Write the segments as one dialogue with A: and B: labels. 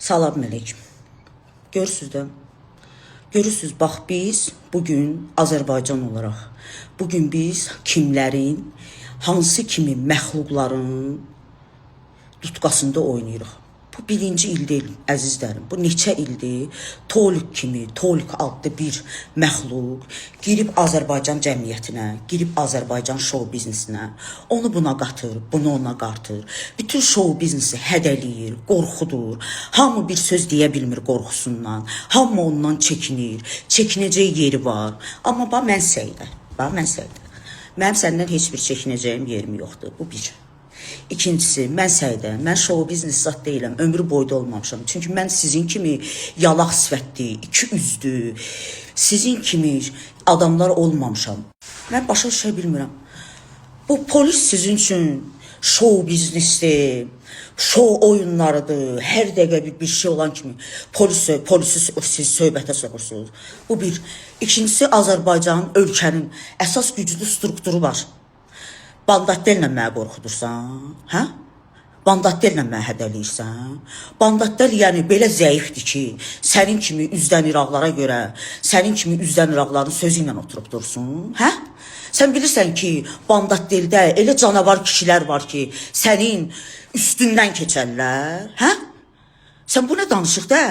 A: Salam əleykum. Görürsüz də. Görürsüz, bax biz bugün Azərbaycan olaraq, bugün biz kimlərin, hansı kimi məxluqların tutqasında oynayırıq. Bu birinci il deyil, əzizlərim. Bu neçə ildir Tolik kimi, Tolik adlı bir məxluq girib Azərbaycan cəmiyyətinə, girib Azərbaycan şou biznesinə, onu buna qatır, bunu ona qatır. Bütün şou biznesi hədəliyir, qorxudur. Hamı bir söz deyə bilmir qorxusundan. Hamı ondan çəkinir. Çəkinəcək yeri var. Amma bax mən səydə. Mənim səndən heç bir çəkinəcəyim yerim yoxdur. Bu bir. İkincisi, mən səydə, mən şou biznes zat deyiləm, ömrü boyda olmamışam. Çünki mən sizin kimi yalaq sifətli, iki üzdü, sizin kimi adamlar olmamışam. Mən başa düşə bilmirəm. Bu polis sizin üçün şou biznesdir, şou oyunlarıdır, hər dəqiqə bir şey olan kimi polisi siz söhbətə soxursunuz. Bu bir. İkincisi, Azərbaycanın, ölkənin əsas güclü strukturu var. Bandatlərlə mənə qorxudursan, hə? Bandatlərlə mənə hədəliyirsən. Bandatlar yəni belə zəifdir ki, sənin kimi üzdən İraqlara görə, sənin kimi üzdən İraqların sözü ilə oturub dursun, hə? Sən bilirsən ki, bandatlərdə elə canavar kişilər var ki, sənin üstündən keçərlər, hə? Sən bu nə danışıq da?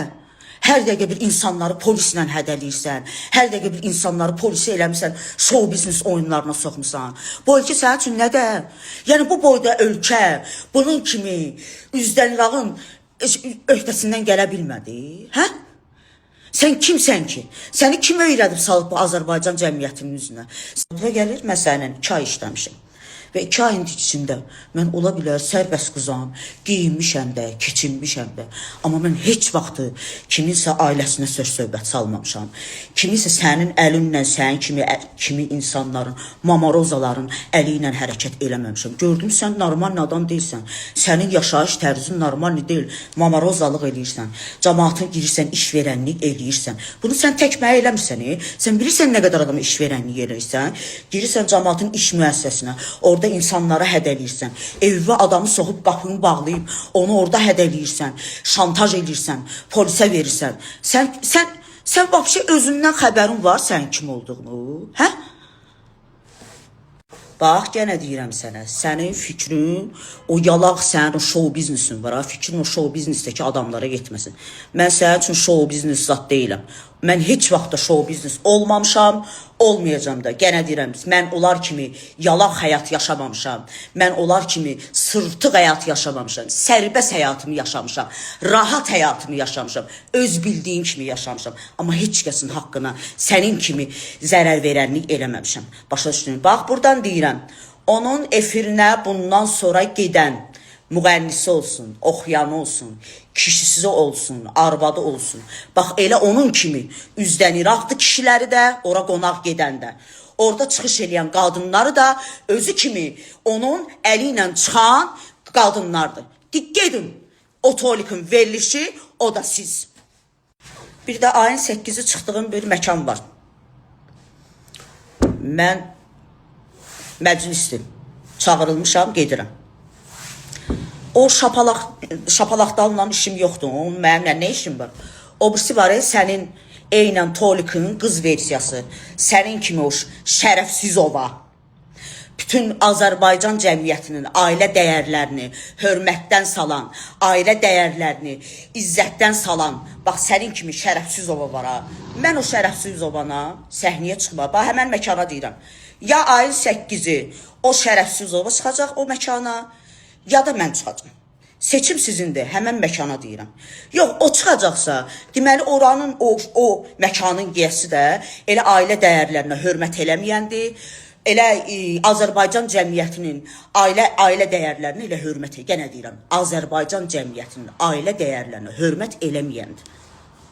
A: Hər dəqiqə bir insanları polislə hədəliyirsən, hər dəqiqə bir insanları polisi eləmirsən, şou biznes oyunlarına soxmusan. Bu ölkə sənin üçün nədir? Yəni bu boyda ölkə bunun kimi üzdən İraqın öhdəsindən gələ bilmədi, hə? Sən kimsən ki? Səni kim öyrədib salıb bu Azərbaycan cəmiyyətinin üzünə? Sənə gəlir, mən sənin 2 ay işləmişim. Və 2 ayın içində mən ola bilər sərbəst qızam, giyinmişəm də, keçinmişəm də. Amma mən heç vaxtı kiminsə ailəsinə söz-söhbət salmamışam. Kiminsə sənin əlinlə, sənin kimi insanların, mamarozaların əli ilə hərəkət eləməmişəm. Gördüm, sən normal adam deyilsən. Sənin yaşayış tərzin normal deyil. Mamarozalıq eləyirsən. Cəmaatın girirsən, işverənlik eləyirsən. Bunu sən tək mənə eləmirsən. Sən bilirsən nə qədər adama işverənlik eləyirsən. Girirsən cəmaatın iş müəssisəsinə. Orada insanlara hədəliyirsən, evvə adamı soxub qapını bağlayıb, onu orada hədəliyirsən, şantaj edirsən, polisə verirsən. Sən vəbşi özündən xəbərin var sənin kim olduğunu, hə? Bax, yenə deyirəm sənə, sənin fikrin, o yalaq sənin o şou biznesin var, fikrin o şou biznesdəki adamlara getməsin. Mən sənin üçün şou biznes zat deyiləm. Mən heç vaxtda şou biznes olmamışam, olmayacam da. Yenə deyirəm, mən onlar kimi yalaq həyat yaşamamışam. Mən onlar kimi sırtıq həyat yaşamamışam. Sərbəst həyatımı yaşamışam. Rahat həyatımı yaşamışam. Öz bildiyim kimi yaşamışam. Amma heç kəsin haqqına sənin kimi zərər verənlik eləməmişəm. Başa düşdün? Bax, buradan deyirəm, onun efirinə bundan sonra gedən müğənnisi olsun, oxuyanı olsun, kişisi olsun, arvadı olsun. Bax, elə onun kimi üzdən İraqlı kişiləri də, ora qonaq gedəndə. Orada çıxış edən qadınları da özü kimi onun əli ilə çıxan qadınlardır. Gedin, o Tolik'in verilişi, o da siz. Bir də ayın 8-i çıxdığım bir məkan var. Mən məclisdir, çağırılmışam, gedirəm. O şapalaqdanla işim yoxdur, onun mənimlə nə işim var? O birisi var, sənin eynən Tolik'in qız versiyası, sənin kimi o şərəfsiz ova. Bütün Azərbaycan cəmiyyətinin ailə dəyərlərini hörmətdən salan, ailə dəyərlərini izzətdən salan, bax, sənin kimi şərəfsiz ova var ha. Mən o şərəfsiz ovana səhnəyə çıxma, bax, həmən məkana deyirəm. Ya ayın 8-i o şərəfsiz ova çıxacaq o məkana, ya da mən çıxacam. Seçim sizindir, həmən məkana deyirəm. Yox, o çıxacaqsa, deməli oranın, o məkanın giyəsi də elə ailə dəyərlərinə hörmət eləməyəndir, elə Azərbaycan cəmiyyətinin ailə dəyərlərinə elə hörmət, yenə deyirəm, Azərbaycan cəmiyyətinin ailə dəyərlərinə hörmət eləməyəndir.